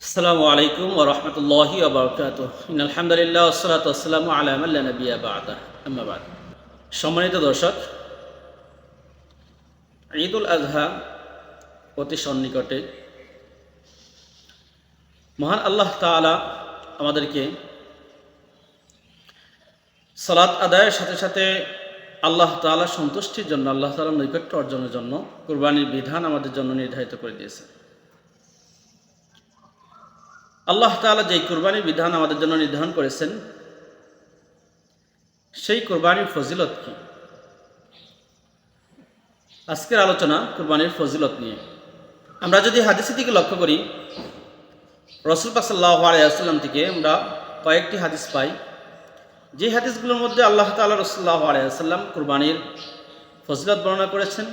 আসসালামু আলাইকুম ওয়া রাহমাতুল্লাহি ওয়া বারাকাতুহু। ইন্নাল হামদুলিল্লাহ ওয়াসসালাতু ওয়াসসালামু আলা মান লা নাবিয়্যা বা'দা। আম্মা বা'দ। সম্মানিত দর্শক, ঈদুল আযহা অতি সন্নিকটে। মহান আল্লাহ তাআলা আমাদেরকে সালাত আদায়ের সাথে সাথে আল্লাহ তাআলার সন্তুষ্টির জন্য, আল্লাহ তাআলার নৈকট্য অর্জনের জন্য কুরবানির বিধান আমাদের জন্য নির্ধারিত করে দিয়েছে। আল্লাহ তাআলা যেই কুরবানির বিধান আমাদের জন্য নির্ধারণ করেছেন, সেই কুরবানির ফজিলত কি? আজকের আলোচনা কুরবানির ফজিলত নিয়ে। আমরা যদি হাদিসের দিকে লক্ষ্য করি, রাসূল পাক সাল্লাল্লাহু আলাইহি ওয়াসাল্লাম থেকে আমরা কয়েকটি হাদিস পাই, যে হাদিসগুলোর মধ্যে আল্লাহ তাআলা রাসূল সাল্লাল্লাহু আলাইহি ওয়াসাল্লাম কুরবানির ফজিলত বর্ণনা করেছেন।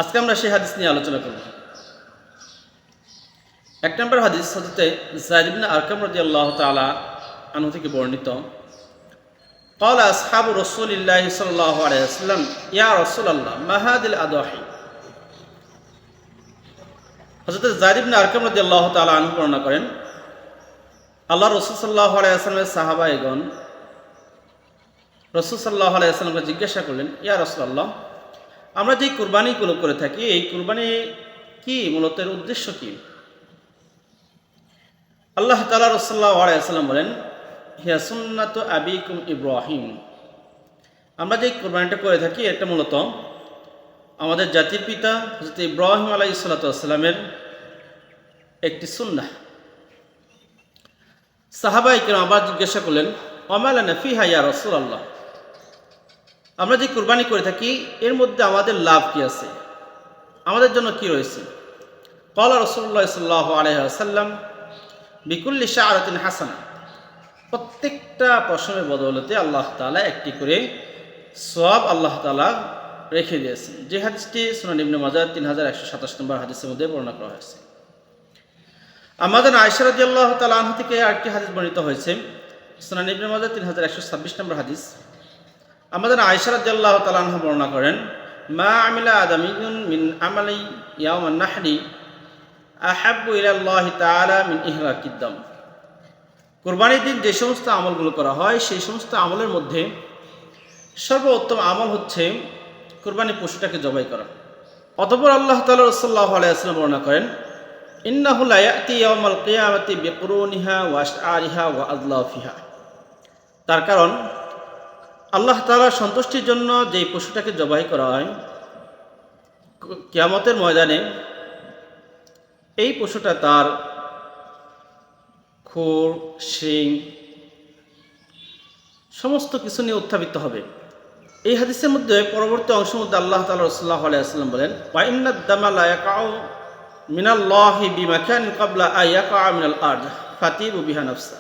আজকে আমরা সেই হাদিস নিয়ে আলোচনা করব। এক নম্বর হাদিস হযরত যায়েদ ইবনে আরকাম রাদিয়াল্লাহু তাআলা আনহু থেকে বর্ণিত। قال أصحاب رسول الله صلى الله عليه وسلم يا رسول الله ما هذه الأضاحي। হযরত যায়েদ ইবনে আরকাম রাদিয়াল্লাহু তাআলা আনহু বর্ণনা করেন, আল্লাহর রাসূল সাল্লাল্লাহু আলাইহি ওয়াসাল্লামের সাহাবায়ে-গণ রাসূল সাল্লাল্লাহু আলাইহি ওয়াসাল্লামকে জিজ্ঞাসা করলেন, ইয়া রাসূলুল্লাহ, আমরা যে কুরবানিগুলো করে থাকি, এই কুরবানি কি, মূলত এর উদ্দেশ্য কি? আল্লাহ তাআলা রাসূল সাল্লাল্লাহু আলাইহি ওয়াসাল্লাম বলেন, হিয়া সুন্নাতু আবিকুম ইব্রাহিম। আমরা যে কোরবানিটা করে থাকি, এটা মূলত আমাদের জাতির পিতা হযরত ইব্রাহিম আলাইহিস সালাতু ওয়াস সালামের একটি সুন্নাহ। সাহাবায়ে কেরাম আবার জিজ্ঞাসা করলেন, ওমা লানা ফিহা ইয়া রাসূলুল্লাহ, আমরা যে কোরবানি করে থাকি এর মধ্যে আমাদের লাভ কি আছে, আমাদের জন্য কি রয়েছে? ক্বালা রাসূলুল্লাহ সাল্লাল্লাহু আলাইহি ওয়াসাল্লাম বিকুল্লি শাআরাতিন হাসানা। প্রত্যেকটা পশমের বদৌলতে আল্লাহ তাআলা একটি করে সওয়াব আল্লাহ তাআলা রেখে দিয়েছেন। যে হাদিসটি সুনান ইবনে মাজাহ 3127 নম্বর হাদিসের মধ্যে বর্ণনা করা হয়েছে। আমাদের আয়েশা রাদিয়াল্লাহু তাআলা আনহা থেকে আরেকটি হাদিস বর্ণিত হয়েছে, সুনান ইবনে মাজাহ 3126 নম্বর হাদিস। আমাদের আয়েশা রাদিয়াল্লাহু তাআলা আনহা বর্ণনা করেন, মা আমিলা আদামিয়ুন মিন আমালি ইয়াউমান নাহরি আহাব্বু ইলাল্লাহি তাআলা মিন ইহরাকিদ দাম। কুরবানির দিন যে সমস্ত আমলগুলো করা হয়, সেই সমস্ত আমলের মধ্যে সর্বোত্তম আমল হচ্ছে কুরবানি পশুটাকে জবাই করা। অতঃপর আল্লাহ তাআলা সাল্লাল্লাহু আলাইহি ওয়াসাল্লাম বর্ণনা করেন, ইন্নাহু লা ইয়াতি ইয়াওমাল কিয়ামাতি বিকুরুনিহা ওয়া আশআরিহা ওয়া আযলাফিহা। তার কারণ আল্লাহ তাআলার সন্তুষ্টির জন্য যেই পশুটাকে জবাই করা হয়, কিয়ামতের ময়দানে এই পশুটা তার খুর, শিং সমস্ত কিছু নিয়ে উত্থাপিত হবে। এই হাদিসের মধ্যে পরবর্তী অংশের মধ্যে আল্লাহ তাআলা রাসূলুল্লাহ সাল্লাল্লাহু আলাইহি ওয়াসাল্লাম বলেন, ওয়া ইন্নাদ দামা লা ইয়াকাউ মিনাল্লাহি বিমাকানিন ক্বাবলা আন ইয়াকা মিনাল আরদ ফাতিবু বিহা নাফসা।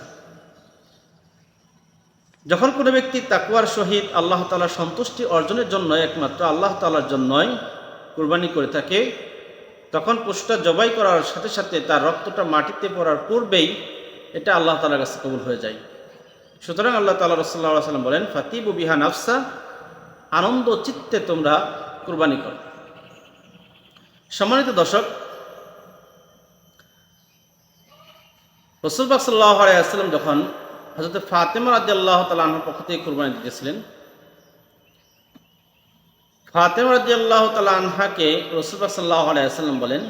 যখন কোনো ব্যক্তি তাকওয়ার সহিত আল্লাহ তাআলার সন্তুষ্টি অর্জনের জন্য, একমাত্র আল্লাহ তাআলার জন্যই কুরবানি করে থাকে, তখন পশুটা জবাই করার সাথে সাথে তার রক্তটা মাটিতে পড়ার পূর্বেই এটা আল্লাহ তাআলার কাছে কবুল হয়ে যায়। সুতরাং আল্লাহ তাআলা রাসূলুল্লাহ সাল্লাল্লাহু আলাইহি ওয়াসাল্লাম বলেন, ফাতিবু বিহা নাফসা, আনন্দ চিত্তে তোমরা কুরবানি করো। সম্মানিত দর্শক, রাসূল পাক সাল্লাল্লাহু আলাইহি ওয়াসাল্লাম যখন হযরত ফাতেমা রাদিয়াল্লাহু তাআলা আনহার পক্ষ থেকে কুরবানি দিতেছিলেন, ফাতেমা রাদিয়াল্লাহু তাআলা আনহাকে রাসূল পাক সাল্লাল্লাহু আলাইহি ওয়াসাল্লাম বলেন,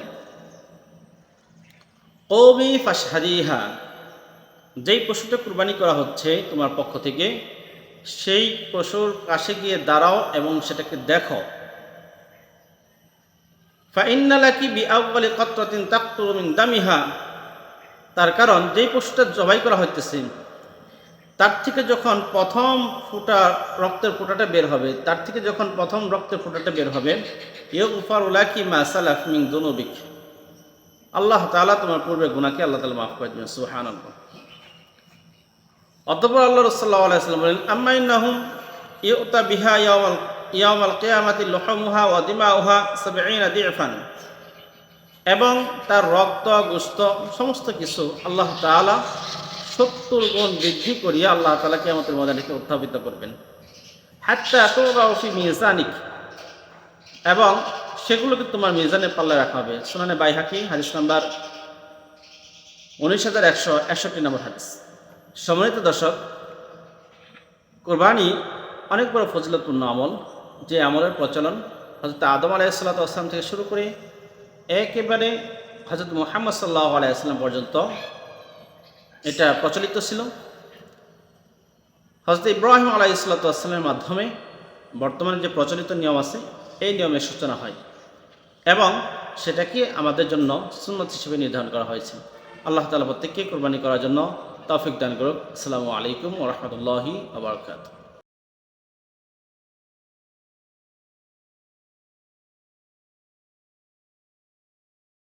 কওমি ফাশহাদিহা, যেই পশুটা কুরবানি করা হচ্ছে তোমার পক্ষ থেকে, সেই পশুর কাছে গিয়ে দাঁড়াও এবং সেটাকে দেখো। ফাইন্না লাকি বিআউয়ালি কাতরাতিন তাকতুরু মিন দামিহা, তার কারণ যেই পশুটা জবাই করা হইতেছে তার থেকে যখন প্রথম রক্তের ফোঁটাটা বের হবে, তার থেকে যখন প্রথম রক্তের ফোঁটাটা বের হবে, ইউগফারু লাকি মা সালাফ মিন যুনুবিক, আল্লাহ তাআলা তোমার পূর্বের গুনাহকে আল্লাহ তাআলা মাফ করে দিবেন। সুবহানাল্লাহ। অতঃপর আল্লাহ রাসূল সাল্লাল্লাহু আলাইহি ওয়াসাল্লাম বলেন, আম্মা ইন্নাহুম ইউতা বিহা ইয়াওমাল কিয়ামাতি লুহুমুহা ওয়া দিমাউহা 70 দিফান, এবং তার রক্ত, গোশত সমস্ত কিছু আল্লাহ তাআলা 70 গুণ বৃদ্ধি করিয়া আল্লাহ তাআলা কিয়ামতের ময়দানে উত্থাপিত করবেন। হাত্তা তুরাউ ফি মিজানিক, এবং সেগুলোকে তোমার মিজানের পাল্লায় রাখা হবে। সুনানে বাইহাকি হাদিস নাম্বার 19,161 নম্বর হাদিস। সম্মানিত দর্শক, কোরবানি অনেক বড় ফজিলতপূর্ণ আমল, যে আমলের প্রচলন হযরত আদম আলাইহিসসালাতু ওয়াসসালাম থেকে শুরু করে একেবারে হযরত মুহাম্মদ সাল্লাল্লাহু আলাইহি ওয়াসাল্লাম পর্যন্ত এটা প্রচলিত ছিল। হযরত ইব্রাহিম আলাইহিসসালাতু ওয়াসসালামের মাধ্যমে বর্তমানে যে প্রচলিত নিয়ম আছে এই নিয়মের সূচনা হয় এবং সেটাকে আমাদের জন্য সুন্নত হিসেবে নির্ধারণ করা হয়েছে। আল্লাহ তাআলা প্রত্যেককে কোরবানি করার জন্য তৌফিক দান করুক। আসসালামু আলাইকুম ওয়া রাহমাতুল্লাহি ওয়া বারাকাতুহু।